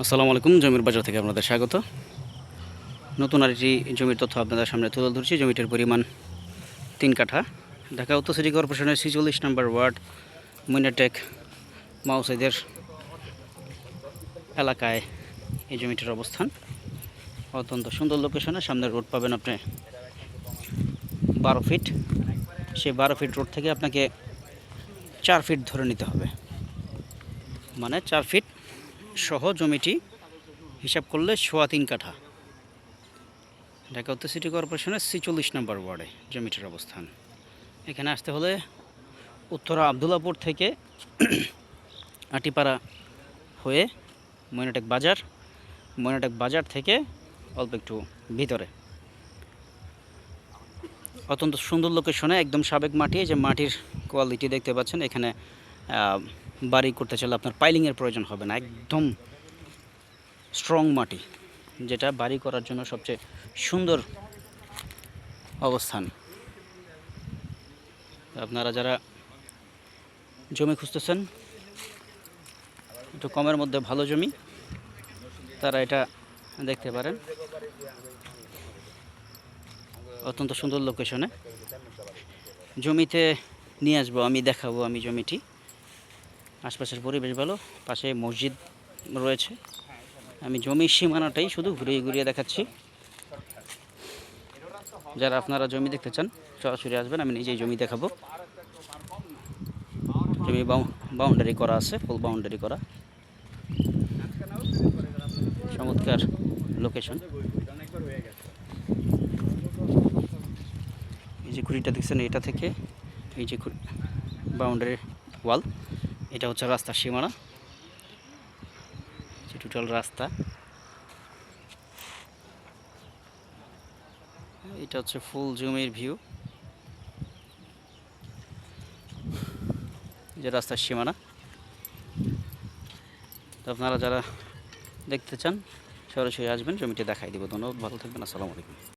আসসালামু আলাইকুম। জমির বাজার থেকে আপনাদের স্বাগত। নতুন আরেকটি জমির তথ্য আপনাদের সামনে তুলে ধরছি। জমিটির পরিমাণ 3 কাঠা। ঢাকা উত্তর সিটি কর্পোরেশনের 46 নম্বর ওয়ার্ড মইনাটেক মাউসাইদের এলাকায় এই জমিটির অবস্থান। অত্যন্ত সুন্দর লোকেশনে। সামনে রোড পাবেন আপনি 12 ফিট। সেই 12 ফিট রোড থেকে আপনাকে 4 ফিট ধরে নিতে হবে, মানে 4 ফিট সহ জমিটি হিসাব করলে 3.25 কাঠা। ঢাকা উত্তর সিটি কর্পোরেশনের 46 নম্বর ওয়ার্ডে জমিটির অবস্থান। এখানে আসতে হলে উত্তরা আবদুল্লাপুর থেকে আটিপাড়া হয়ে মইনাটেক বাজার থেকে অল্প একটু ভিতরে। অত্যন্ত সুন্দর লোকেশনে, একদম সাবেক মাটি। এই যে মাটির কোয়ালিটি দেখতে পাচ্ছেন। এখানে বাড়ি করতে চাইলে আপনার পাইলিংয়ের প্রয়োজন হবে না। একদম স্ট্রং মাটি, যেটা বাড়ি করার জন্য সবচেয়ে সুন্দর অবস্থান। আপনারা যারা জমি খুঁজতেছেন একটু কমের মধ্যে ভালো জমি, তারা এটা দেখতে পারেন। অত্যন্ত সুন্দর লোকেশনে জমিতে নিয়ে আসবো, আমি দেখাবো আমি জমিটি। আশপাশের পরিবেশ ভালো, পাশে মসজিদ রয়েছে। আমি জমির সীমানাটাই শুধু ঘুরিয়ে দেখাচ্ছি। যারা আপনারা জমি দেখতে চান সরাসরি আসবেন, আমি নিজেই জমি দেখাবো। জমি বাউন্ডারি করা আছে, ফুল বাউন্ডারি করা। চমৎকার লোকেশন। এই যে খুঁড়িটা দেখছেন, এটা থেকে এই যে বাউন্ডারি ওয়াল, এটা হচ্ছে রাস্তার সীমানা। যে টোটাল রাস্তা, এটা হচ্ছে ফুল জমির ভিউ। যে রাস্তার সীমানা। তো আপনারা যারা দেখতে চান সরাসরি আসবেন, জমিটি দেখাই দিব। ধন্যবাদ, ভালো থাকবেন। আসসালামু আলাইকুম।